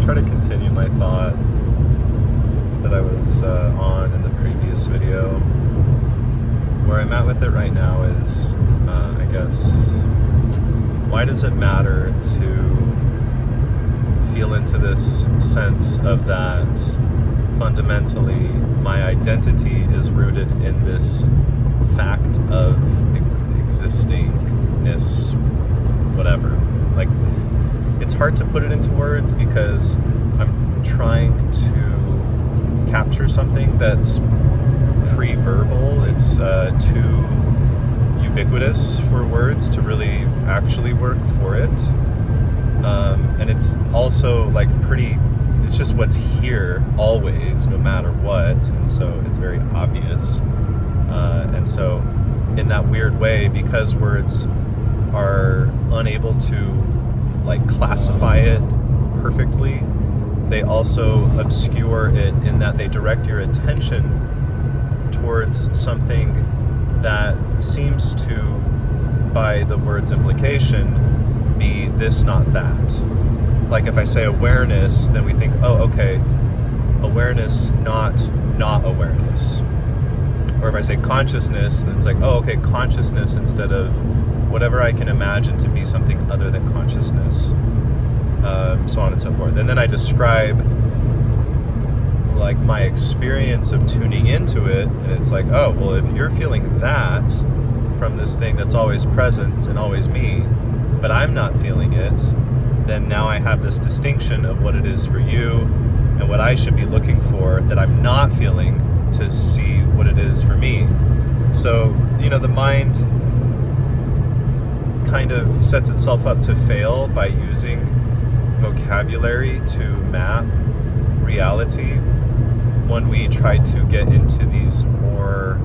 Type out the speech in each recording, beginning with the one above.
try to continue my thought that I was on in the previous video. Where I'm at with it right now is, I guess, why does it matter to feel into this sense of that fundamentally my identity is rooted in this fact of existingness, whatever. Like, it's hard to put it into words because I'm trying to capture something that's pre-verbal. It's too ubiquitous for words to really actually work for it. And it's also like it's just what's here always, no matter what. And so it's very obvious. And so in that weird way, because words are unable to like classify it perfectly, they also obscure it in that they direct your attention towards something that seems to, by the word's implication, be this, not that. Like if I say awareness, then we think, oh, okay, awareness, not awareness. Or if I say consciousness, then it's like, oh, okay, consciousness instead of whatever I can imagine to be something other than consciousness, so on and so forth. And then I describe like my experience of tuning into it, and it's like, oh, well, if you're feeling that from this thing that's always present and always me, but I'm not feeling it, then now I have this distinction of what it is for you and what I should be looking for that I'm not feeling to see what it is for me. So, the mind kind of sets itself up to fail by using vocabulary to map reality when we try to get into these more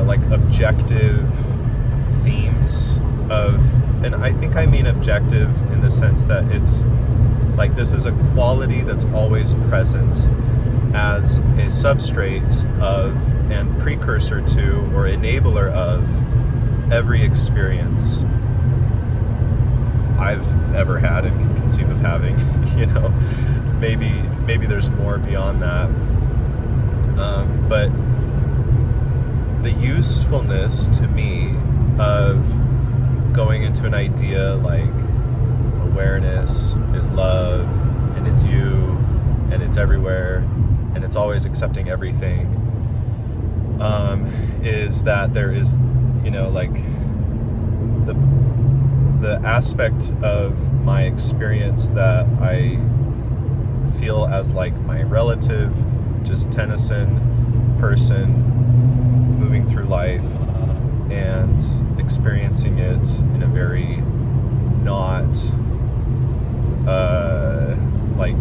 like objective themes of, and I think I mean objective in the sense that it's like this is a quality that's always present as a substrate of and precursor to or enabler of every experience I've ever had and can conceive of having. Maybe there's more beyond that, but the usefulness to me of going into an idea like awareness is love and it's you and it's everywhere and it's always accepting everything, is that there is like the aspect of my experience that I feel as like my relative, just Tennyson person moving through life and experiencing it in a very not like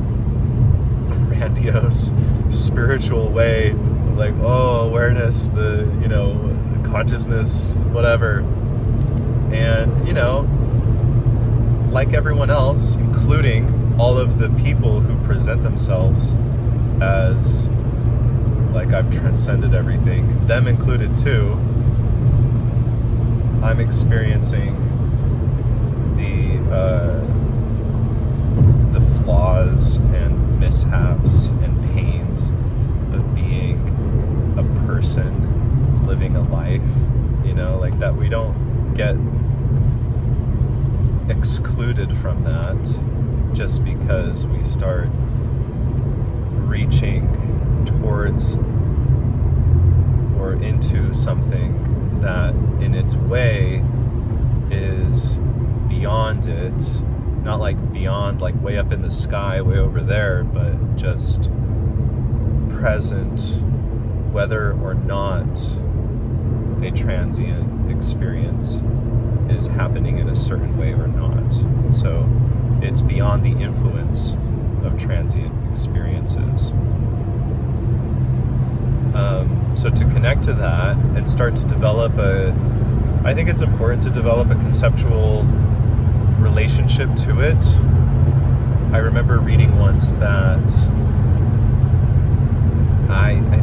grandiose spiritual way, like, oh, awareness, the consciousness, whatever. And like everyone else, including all of the people who present themselves as like I've transcended everything, them included too, I'm experiencing the flaws and mishaps and pains of being a person living a life, like that. We don't get excluded from that just because we start reaching towards or into something that in its way is beyond it, not like beyond like way up in the sky, way over there, but just present, whether or not a transient experience is happening in a certain way or not. So it's beyond the influence of transient experiences. So to connect to that and start to develop I think it's important to develop a conceptual relationship to it. I remember reading once that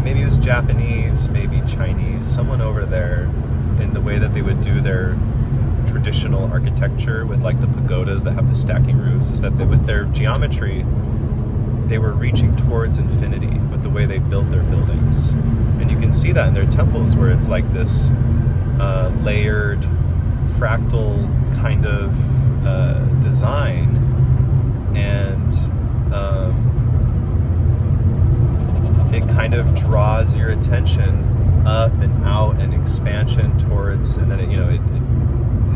maybe it was Japanese, maybe Chinese, someone over there, in the way that they would do their traditional architecture with like the pagodas that have the stacking roofs, is that with their geometry, they were reaching towards infinity with the way they built their buildings. And you can see that in their temples, where it's like this layered, fractal kind of design. And it kind of draws your attention up and out and expansion towards, and then it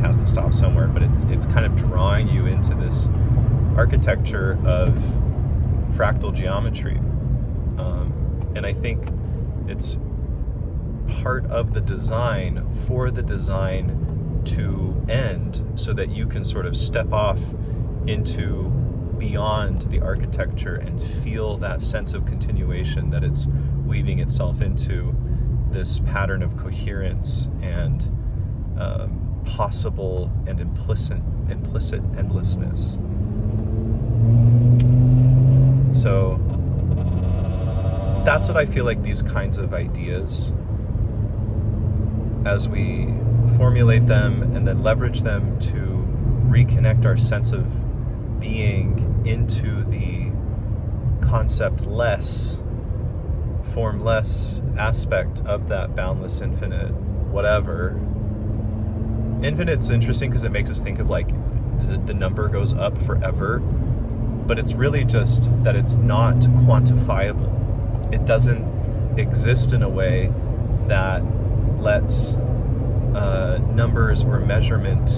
has to stop somewhere, but it's kind of drawing you into this architecture of fractal geometry. And I think it's part of the design for the design to end, so that you can sort of step off into beyond the architecture and feel that sense of continuation that it's weaving itself into this pattern of coherence and possible and implicit endlessness. So that's what I feel like these kinds of ideas, as we formulate them and then leverage them to reconnect our sense of being into the concept-less, formless aspect of that boundless, infinite, whatever. Infinite's interesting because it makes us think of like the number goes up forever, but it's really just that it's not quantifiable. It doesn't exist in a way that lets numbers or measurement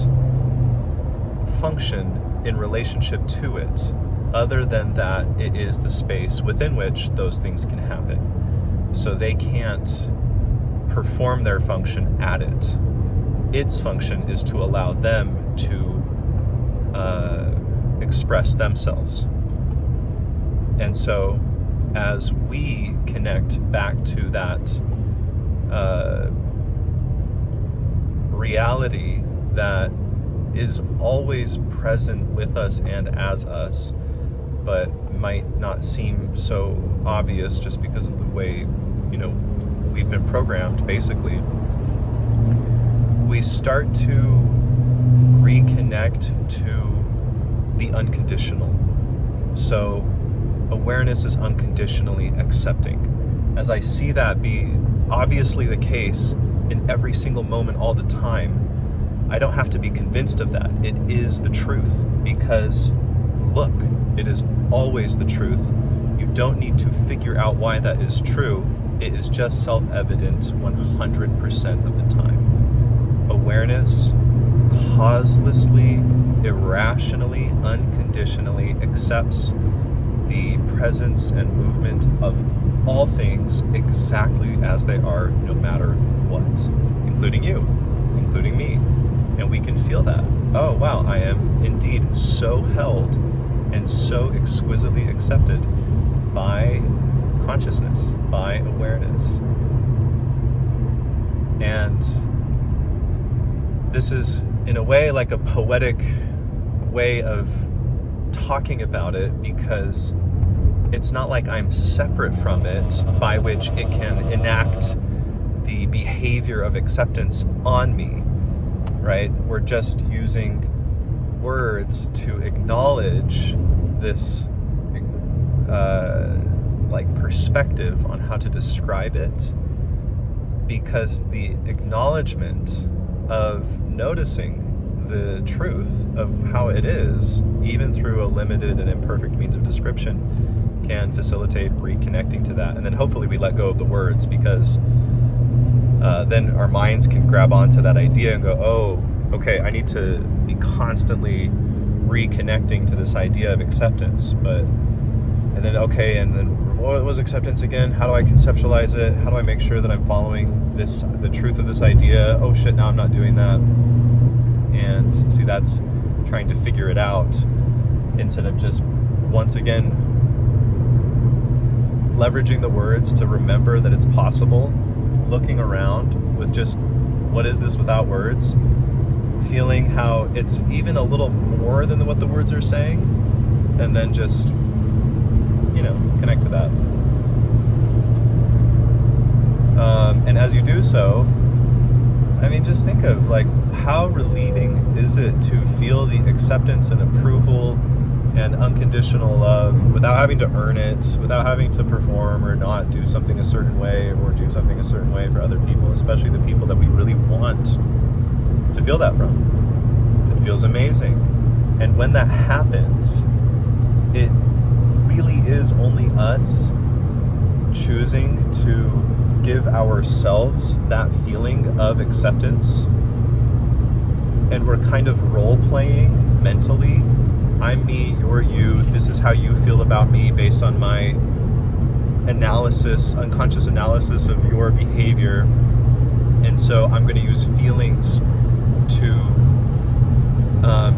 function in relationship to it, other than that it is the space within which those things can happen. So they can't perform their function at it. Its function is to allow them to express themselves. And so as we connect back to that reality that is always present with us and as us, but might not seem so obvious just because of the way, we've been programmed, basically, we start to reconnect to the unconditional. So awareness is unconditionally accepting. As I see that be obviously the case in every single moment all the time, I don't have to be convinced of that. It is the truth, because look, it is always the truth. You don't need to figure out why that is true. It is just self-evident 100% of the time. Awareness causelessly, irrationally, unconditionally accepts the presence and movement of all things exactly as they are, no matter what, including you, including me. And we can feel that. Oh, wow, I am indeed so held and so exquisitely accepted by consciousness, by awareness. And this is, in a way, like a poetic way of talking about it, because it's not like I'm separate from it, by which it can enact the behavior of acceptance on me, right? We're just using words to acknowledge this perspective on how to describe it, because the acknowledgement of noticing the truth of how it is, even through a limited and imperfect means of description, can facilitate reconnecting to that. And then hopefully we let go of the words, because then our minds can grab onto that idea and go, oh, okay, I need to be constantly reconnecting to this idea of acceptance. And then what was acceptance again? How do I conceptualize it? How do I make sure that I'm following the truth of this idea? Oh shit, now I'm not doing that. And see, that's trying to figure it out, instead of just, once again, leveraging the words to remember that it's possible, looking around with just, what is this without words? Feeling how it's even a little more than what the words are saying, and then just, connect to that. And as you do so, I mean, just think of like how relieving is it to feel the acceptance and approval and unconditional love without having to earn it, without having to perform or not do something a certain way or do something a certain way for other people, especially the people that we really want to feel that from. It feels amazing. And when that happens, it really is only us choosing to give ourselves that feeling of acceptance. And we're kind of role-playing mentally. I'm me, you're you, this is how you feel about me based on my analysis, unconscious analysis of your behavior. And so I'm going to use feelings to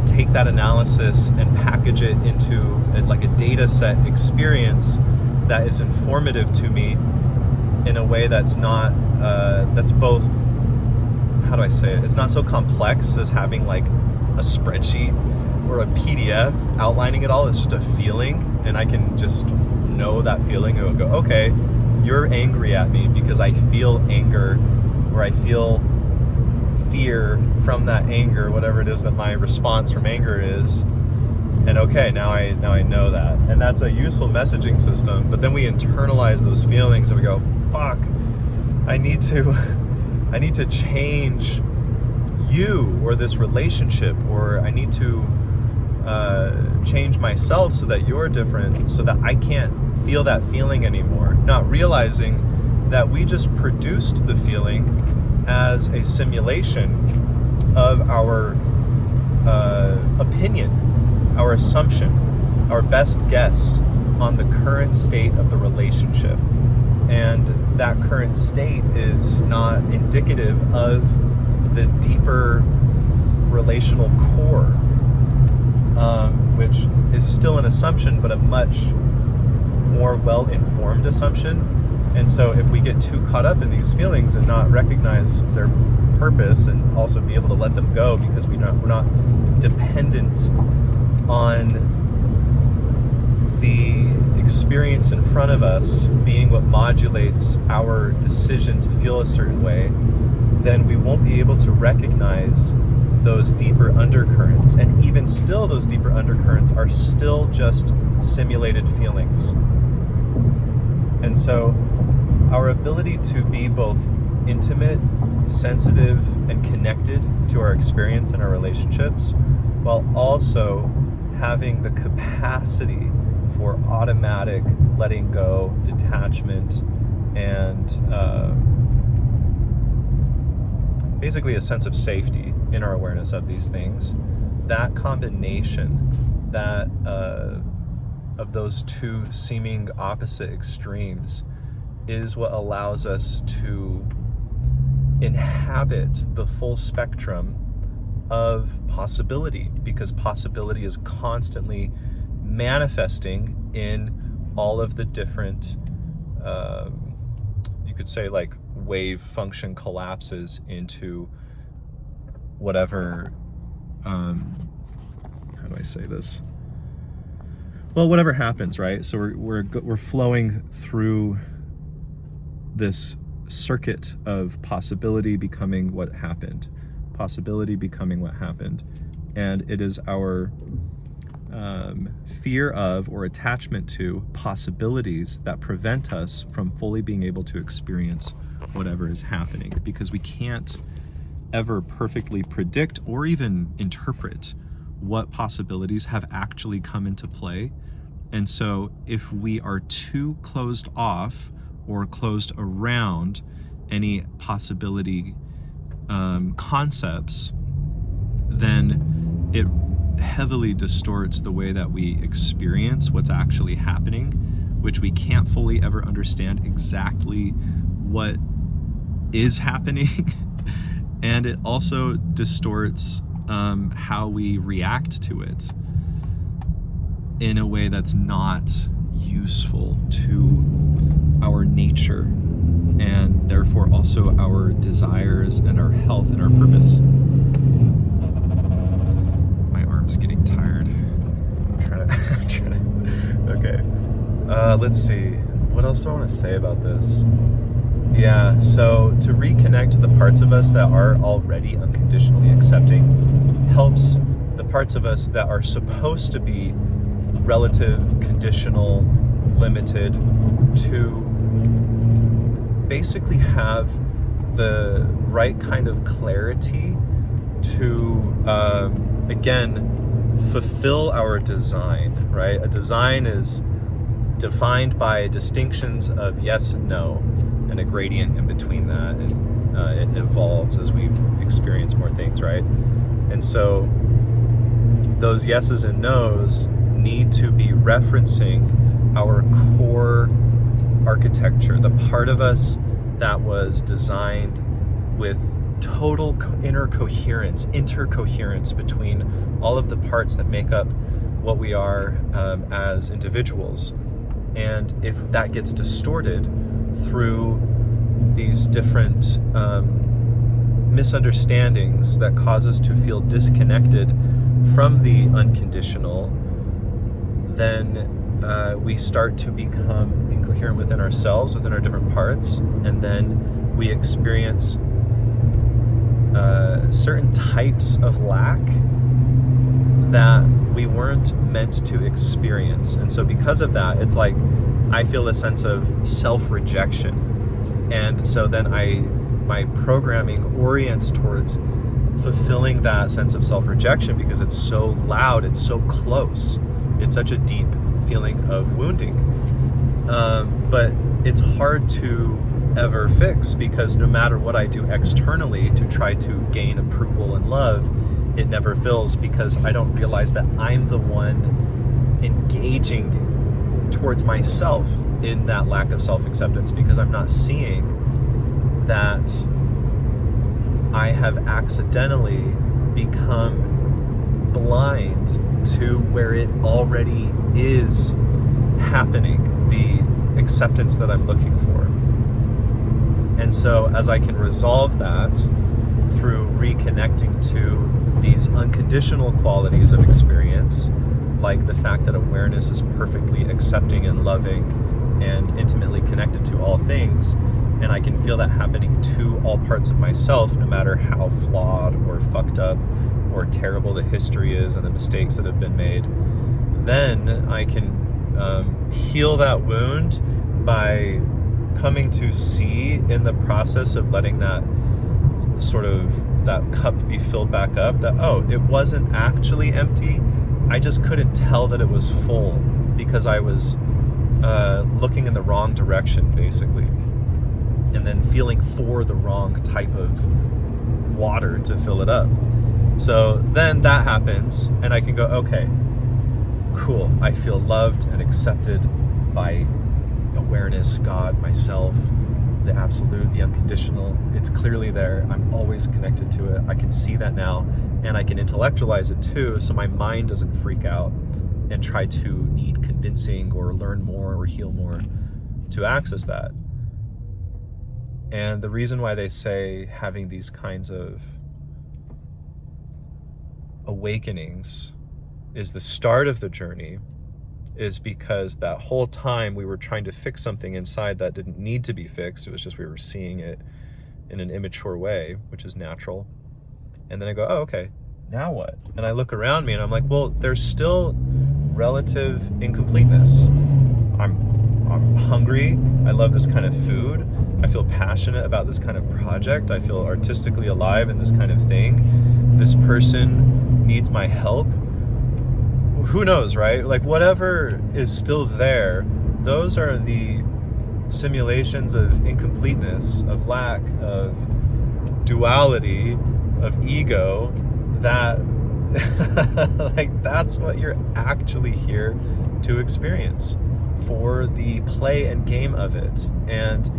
take that analysis and package it into like a data set experience that is informative to me in a way that's not, that's both, how do I say it? It's not so complex as having like a spreadsheet or a PDF outlining it all. It's just a feeling, and I can just know that feeling and go, okay, you're angry at me because I feel anger, or I feel fear from that anger, whatever it is that my response from anger is. And okay, now I know that. And that's a useful messaging system. But then we internalize those feelings and we go, fuck, I need to change you or this relationship, or I need to change myself so that you're different, so that I can't feel that feeling anymore. Not realizing that we just produced the feeling as a simulation of our opinion, our assumption, our best guess on the current state of the relationship. And that current state is not indicative of the deeper relational core, which is still an assumption, but a much more well-informed assumption. And so if we get too caught up in these feelings and not recognize their purpose, and also be able to let them go, because we're not dependent on the experience in front of us being what modulates our decision to feel a certain way, then we won't be able to recognize those deeper undercurrents. And even still, those deeper undercurrents are still just simulated feelings. And so our ability to be both intimate, sensitive, and connected to our experience and our relationships, while also having the capacity for automatic letting go, detachment, and basically a sense of safety in our awareness of these things. That combination, that of those two seeming opposite extremes, is what allows us to inhabit the full spectrum of possibility, because possibility is constantly manifesting in all of the different, you could say, like wave function collapses into whatever, how do I say this? Well, whatever happens, right? So we're flowing through this circuit of possibility becoming what happened, possibility becoming what happened, and it is our fear of or attachment to possibilities that prevent us from fully being able to experience whatever is happening, because we can't ever perfectly predict or even interpret what possibilities have actually come into play. And so if we are too closed off or closed around any possibility concepts, then it heavily distorts the way that we experience what's actually happening, which we can't fully ever understand exactly what is happening. And it also distorts how we react to it in a way that's not useful to our nature, and therefore also our desires and our health and our purpose. My arm's getting tired. I'm trying to okay. Let's see. What else do I want to say about this? Yeah, so to reconnect to the parts of us that are already unconditionally accepting helps the parts of us that are supposed to be relative, conditional, limited, to basically have the right kind of clarity to, again, fulfill our design, right? A design is defined by distinctions of yes and no, and a gradient in between that, and it evolves as we experience more things, right? And so those yeses and nos need to be referencing our core architecture, the part of us that was designed with total intercoherence between all of the parts that make up what we are as individuals. And if that gets distorted through these different misunderstandings that cause us to feel disconnected from the unconditional, then we start to become incoherent within ourselves, within our different parts, and then we experience certain types of lack that we weren't meant to experience. And so because of that, it's like I feel a sense of self-rejection. And so then my programming orients towards fulfilling that sense of self-rejection because it's so loud, it's so close, it's such a deep feeling of wounding. But it's hard to ever fix because no matter what I do externally to try to gain approval and love, it never fills because I don't realize that I'm the one engaging towards myself in that lack of self-acceptance, because I'm not seeing that I have accidentally become blind to where it already is happening, the acceptance that I'm looking for. And so as I can resolve that through reconnecting to these unconditional qualities of experience, like the fact that awareness is perfectly accepting and loving and intimately connected to all things, and I can feel that happening to all parts of myself, no matter how flawed or fucked up or terrible the history is and the mistakes that have been made, then I can heal that wound by coming to see in the process of letting that sort of that cup be filled back up, that, oh, it wasn't actually empty. I just couldn't tell that it was full because I was looking in the wrong direction, basically, and then feeling for the wrong type of water to fill it up. So then that happens, and I can go, okay, cool. I feel loved and accepted by awareness, God, myself, the absolute, the unconditional. It's clearly there. I'm always connected to it. I can see that now, and I can intellectualize it too, so my mind doesn't freak out and try to need convincing or learn more or heal more to access that. And the reason why they say having these kinds of awakenings is the start of the journey is because that whole time we were trying to fix something inside that didn't need to be fixed. It was just we were seeing it in an immature way, which is natural. And then I go, oh, okay, now what? And I look around me and I'm like, well, there's still relative incompleteness. I'm hungry. I love this kind of food. I feel passionate about this kind of project. I feel artistically alive in this kind of thing. This person needs my help. Who knows, right? Like, whatever is still there, those are the simulations of incompleteness, of lack, of duality, of ego, that like, that's what you're actually here to experience for the play and game of it. And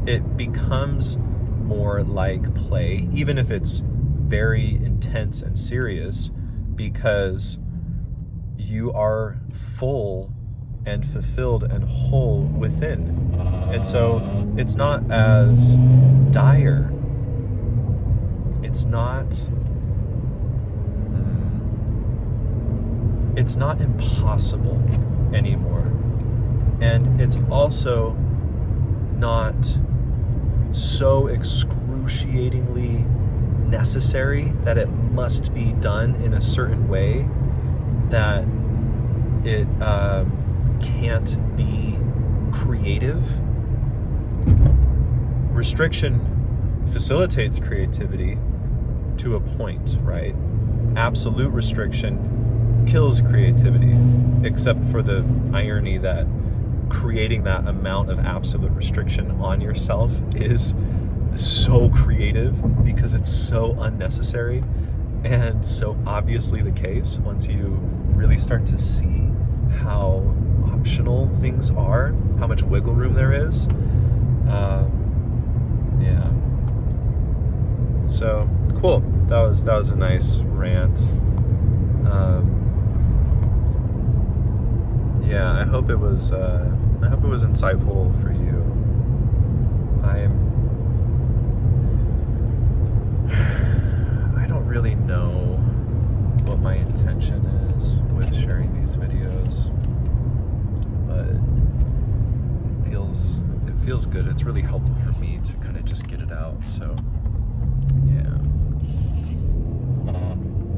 it becomes more like play, even if it's very intense and serious, because you are full and fulfilled and whole within. And so it's not as dire. It's not impossible anymore. And it's also not so excruciatingly necessary that it must be done in a certain way that it can't be creative. Restriction facilitates creativity to a point, right? Absolute restriction kills creativity, except for the irony that creating that amount of absolute restriction on yourself is so creative because it's so unnecessary and so obviously the case once you really start to see how optional things are, how much wiggle room there is. Yeah. So cool. That was a nice rant. Yeah, I hope it was insightful for you. I don't really know what my intention is with sharing these videos, but it feels good. It's really helpful for me to kind of just get it out. So